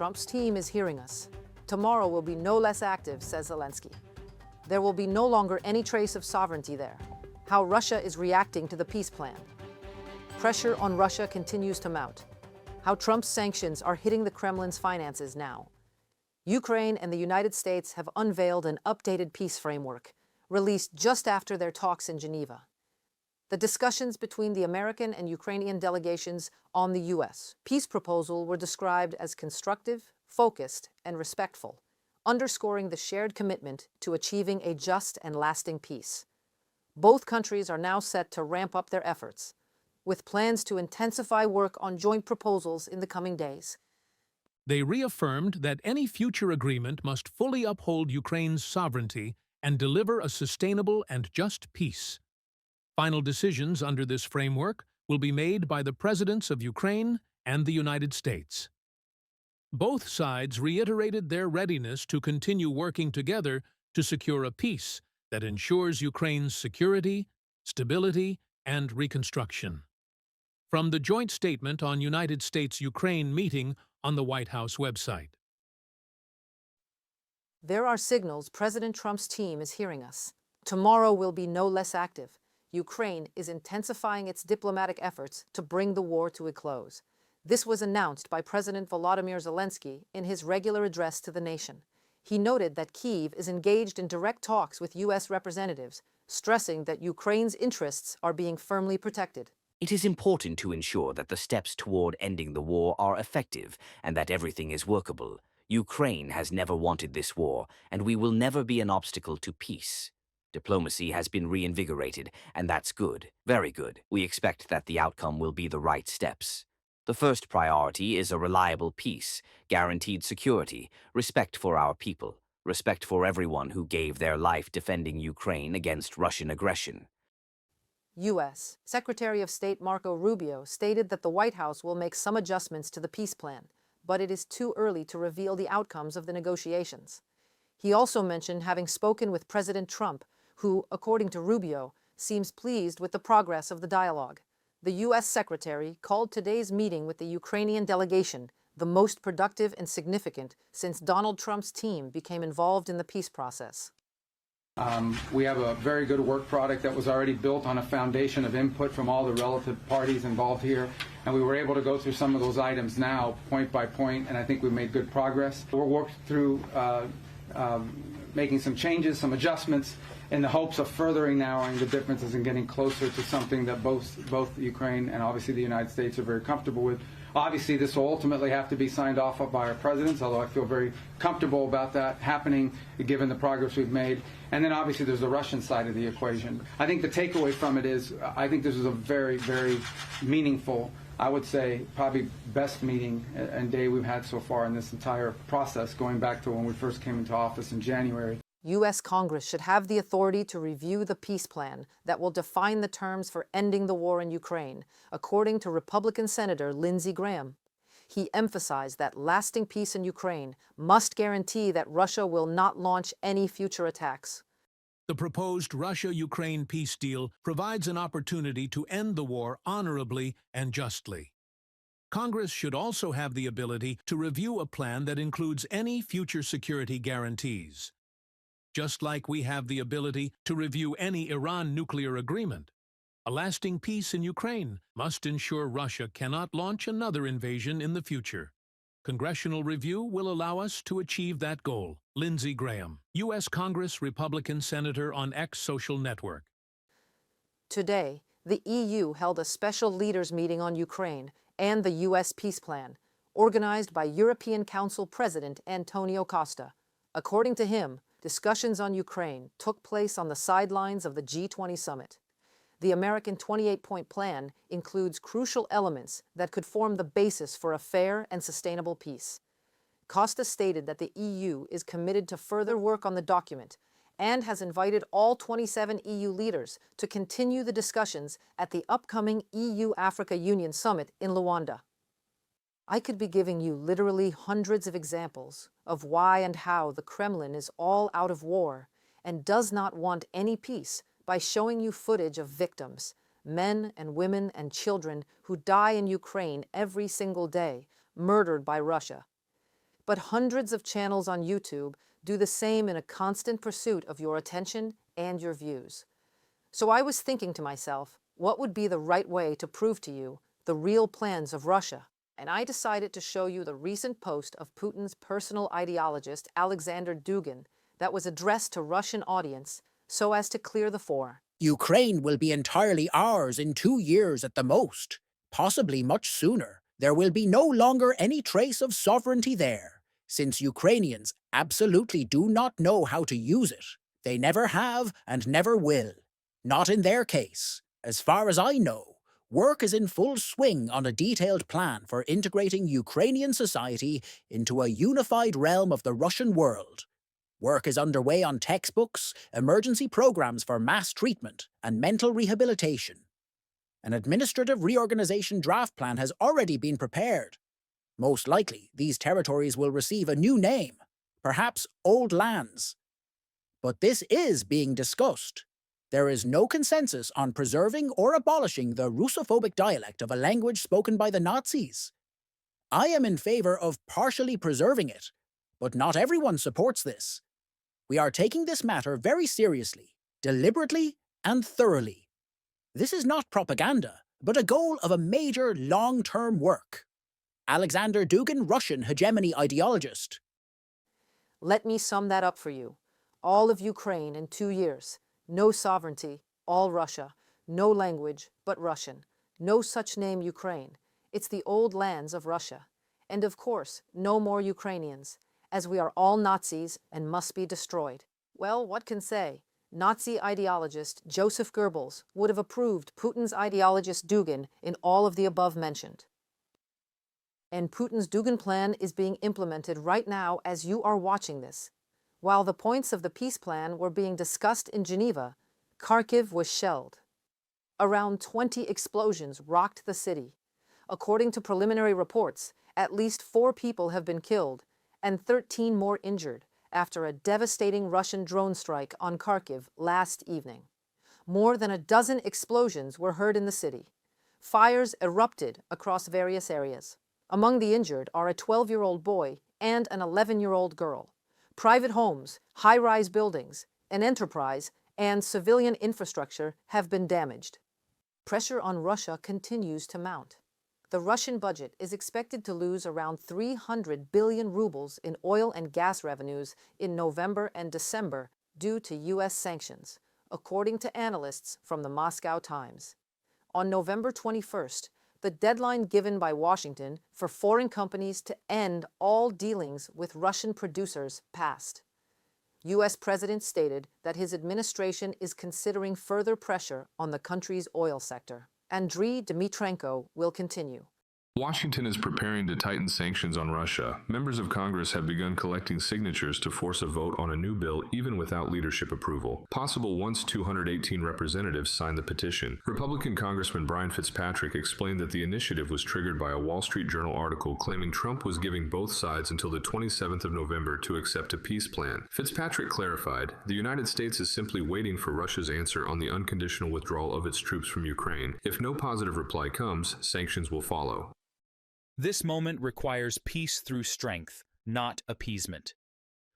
Trump's team is hearing us. Tomorrow will be no less active, says Zelenskyy. There will be no longer any trace of sovereignty there. How Russia is reacting to the peace plan. Pressure on Russia continues to mount. How Trump's sanctions are hitting the Kremlin's finances now. Ukraine and the United States have unveiled an updated peace framework, released just after their talks in Geneva. The discussions between the American and Ukrainian delegations on the U.S. peace proposal were described as constructive, focused, and respectful, underscoring the shared commitment to achieving a just and lasting peace. Both countries are now set to ramp up their efforts, with plans to intensify work on joint proposals in the coming days. They reaffirmed that any future agreement must fully uphold Ukraine's sovereignty and deliver a sustainable and just peace. Final decisions under this framework will be made by the presidents of Ukraine and the United States. Both sides reiterated their readiness to continue working together to secure a peace that ensures Ukraine's security, stability, and reconstruction. From the joint statement on United States-Ukraine meeting on the White House website. There are signals President Trump's team is hearing us. Tomorrow will be no less active. Ukraine is intensifying its diplomatic efforts to bring the war to a close. This was announced by President Volodymyr Zelenskyy in his regular address to the nation. He noted that Kyiv is engaged in direct talks with U.S. representatives, stressing that Ukraine's interests are being firmly protected. It is important to ensure that the steps toward ending the war are effective and that everything is workable. Ukraine has never wanted this war, and we will never be an obstacle to peace. Diplomacy has been reinvigorated, and that's good, very good. We expect that the outcome will be the right steps. The first priority is a reliable peace, guaranteed security, respect for our people, respect for everyone who gave their life defending Ukraine against Russian aggression. U.S. Secretary of State Marco Rubio stated that the White House will make some adjustments to the peace plan, but it is too early to reveal the outcomes of the negotiations. He also mentioned having spoken with President Trump, who, according to Rubio, seems pleased with the progress of the dialogue. The U.S. Secretary called today's meeting with the Ukrainian delegation the most productive and significant since Donald Trump's team became involved in the peace process. We have a very good work product that was already built on a foundation of input from all the relative parties involved here, and we were able to go through some of those items now, point by point, and I think we've made good progress. We're working through making some changes, some adjustments, in the hopes of furthering narrowing the differences and getting closer to something that both Ukraine and obviously the United States are very comfortable with. Obviously, this will ultimately have to be signed off by our presidents, although I feel very comfortable about that happening given the progress we've made. And then obviously there's the Russian side of the equation. I think the takeaway from it is I think this is a very, very meaningful, I would say probably best meeting and day we've had so far in this entire process, going back to when we first came into office in January. U.S. Congress should have the authority to review the peace plan that will define the terms for ending the war in Ukraine, according to Republican Senator Lindsey Graham. He emphasized that lasting peace in Ukraine must guarantee that Russia will not launch any future attacks. The proposed Russia-Ukraine peace deal provides an opportunity to end the war honorably and justly. Congress should also have the ability to review a plan that includes any future security guarantees. Just like we have the ability to review any Iran nuclear agreement, a lasting peace in Ukraine must ensure Russia cannot launch another invasion in the future. Congressional review will allow us to achieve that goal. Lindsey Graham, U.S. Congress Republican Senator on X social network. Today, the EU held a special leaders meeting on Ukraine and the U.S. peace plan, organized by European Council President Antonio Costa. According to him, discussions on Ukraine took place on the sidelines of the G20 summit. The American 28-point plan includes crucial elements that could form the basis for a fair and sustainable peace. Costa stated that the EU is committed to further work on the document and has invited all 27 EU leaders to continue the discussions at the upcoming EU-Africa Union Summit in Luanda. I could be giving you literally hundreds of examples of why and how the Kremlin is all out of war and does not want any peace by showing you footage of victims, men and women and children who die in Ukraine every single day, murdered by Russia. but hundreds of channels on YouTube do the same in a constant pursuit of your attention and your views. So I was thinking to myself, what would be the right way to prove to you the real plans of Russia? And I decided to show you the recent post of Putin's personal ideologist Alexander Dugin that was addressed to Russian audience so as to clear the floor. Ukraine will be entirely ours in 2 years at the most, possibly much sooner. There will be no longer any trace of sovereignty there, since Ukrainians absolutely do not know how to use it. They never have and never will. Not in their case. As far as I know, work is in full swing on a detailed plan for integrating Ukrainian society into a unified realm of the Russian world. Work is underway on textbooks, emergency programs for mass treatment, and mental rehabilitation. An administrative reorganization draft plan has already been prepared. Most likely, these territories will receive a new name, perhaps Old Lands. But this is being discussed. There is no consensus on preserving or abolishing the Russophobic dialect of a language spoken by the Nazis. I am in favor of partially preserving it, but not everyone supports this. We are taking this matter very seriously, deliberately, and thoroughly. This is not propaganda, but a goal of a major long-term work. Alexander Dugin, Russian hegemony ideologist. Let me sum that up for you. All of Ukraine in 2 years. No sovereignty, all Russia. No language, but Russian. No such name Ukraine. It's the old lands of Russia. And of course, no more Ukrainians, as we are all Nazis and must be destroyed. Well, what can say? Nazi ideologist Joseph Goebbels would have approved Putin's ideologist Dugin in all of the above mentioned. And Putin's Dugin plan is being implemented right now as you are watching this. While the points of the peace plan were being discussed in Geneva, Kharkiv was shelled. Around 20 explosions rocked the city. According to preliminary reports, at least 4 people have been killed and 13 more injured after a devastating Russian drone strike on Kharkiv last evening. More than a dozen explosions were heard in the city. Fires erupted across various areas. Among the injured are a 12-year-old boy and an 11-year-old girl. Private homes, high-rise buildings, an enterprise, and civilian infrastructure have been damaged. Pressure on Russia continues to mount. The Russian budget is expected to lose around 300 billion rubles in oil and gas revenues in November and December due to U.S. sanctions, according to analysts from the Moscow Times. On November 21st, the deadline given by Washington for foreign companies to end all dealings with Russian producers passed. U.S. President stated that his administration is considering further pressure on the country's oil sector. Andriy Dmytrenko will continue. Washington is preparing to tighten sanctions on Russia. Members of Congress have begun collecting signatures to force a vote on a new bill even without leadership approval. Possible once 218 representatives signed the petition. Republican Congressman Brian Fitzpatrick explained that the initiative was triggered by a Wall Street Journal article claiming Trump was giving both sides until the 27th of November to accept a peace plan. Fitzpatrick clarified, "The United States is simply waiting for Russia's answer on the unconditional withdrawal of its troops from Ukraine. If no positive reply comes, sanctions will follow." This moment requires peace through strength, not appeasement.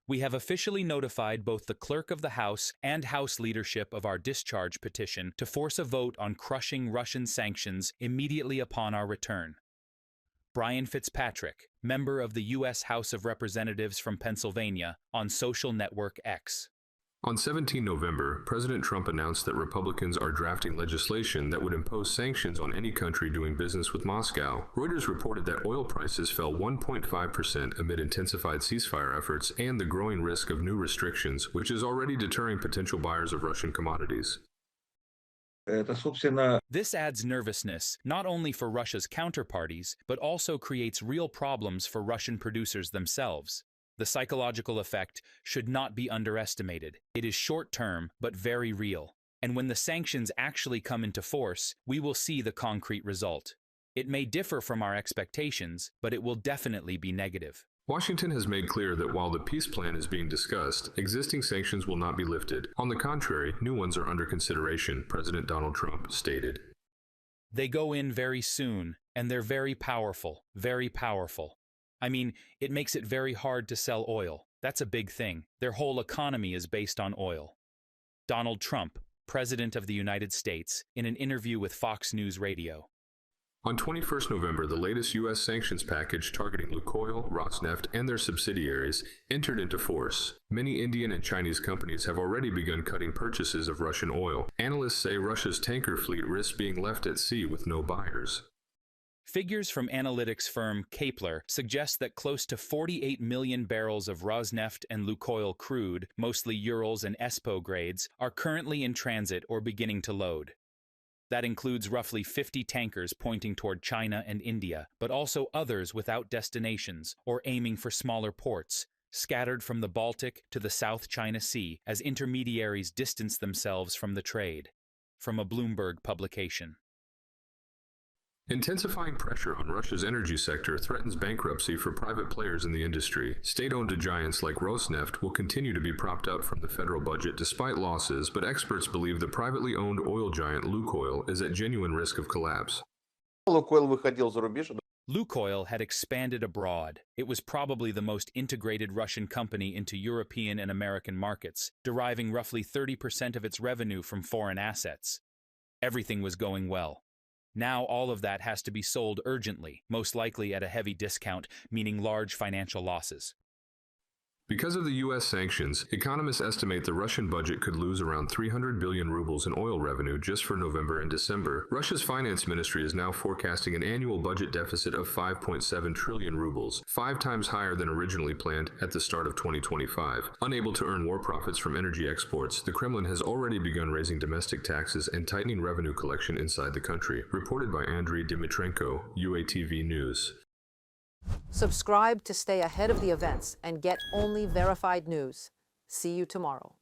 We have officially notified both the Clerk of the House and House leadership of our discharge petition to force a vote on crushing Russian sanctions immediately upon our return. Brian Fitzpatrick, member of the U.S. House of Representatives from Pennsylvania, on social network X. On 17 November, President Trump announced that Republicans are drafting legislation that would impose sanctions on any country doing business with Moscow. Reuters reported that oil prices fell 1.5% amid intensified ceasefire efforts and the growing risk of new restrictions, which is already deterring potential buyers of Russian commodities. This adds nervousness, not only for Russia's counterparties, but also creates real problems for Russian producers themselves. The psychological effect should not be underestimated. It is short-term, but very real. And when the sanctions actually come into force, we will see the concrete result. It may differ from our expectations, but it will definitely be negative. Washington has made clear that while the peace plan is being discussed, existing sanctions will not be lifted. On the contrary, new ones are under consideration, President Donald Trump stated. They go in very soon, and they're very powerful, very powerful. I mean, it makes it very hard to sell oil. That's a big thing. Their whole economy is based on oil. Donald Trump, President of the United States, in an interview with Fox News Radio. On 21st November, the latest U.S. sanctions package targeting Lukoil, Rosneft, and their subsidiaries entered into force. Many Indian and Chinese companies have already begun cutting purchases of Russian oil. Analysts say Russia's tanker fleet risks being left at sea with no buyers. Figures from analytics firm Kepler suggest that close to 48 million barrels of Rosneft and Lukoil crude, mostly Urals and ESPO grades, are currently in transit or beginning to load. That includes roughly 50 tankers pointing toward China and India, but also others without destinations or aiming for smaller ports, scattered from the Baltic to the South China Sea as intermediaries distance themselves from the trade. From a Bloomberg publication. Intensifying pressure on Russia's energy sector threatens bankruptcy for private players in the industry. State-owned giants like Rosneft will continue to be propped up from the federal budget despite losses, but experts believe the privately owned oil giant Lukoil is at genuine risk of collapse. Lukoil had expanded abroad. It was probably the most integrated Russian company into European and American markets, deriving roughly 30% of its revenue from foreign assets. Everything was going well. Now all of that has to be sold urgently, most likely at a heavy discount, meaning large financial losses. Because of the U.S. sanctions, economists estimate the Russian budget could lose around 300 billion rubles in oil revenue just for November and December. Russia's finance ministry is now forecasting an annual budget deficit of 5.7 trillion rubles, 5 times higher than originally planned at the start of 2025. Unable to earn war profits from energy exports, the Kremlin has already begun raising domestic taxes and tightening revenue collection inside the country, reported by Andriy Dimitrenko, UATV News. Subscribe to stay ahead of the events and get only verified news. See you tomorrow.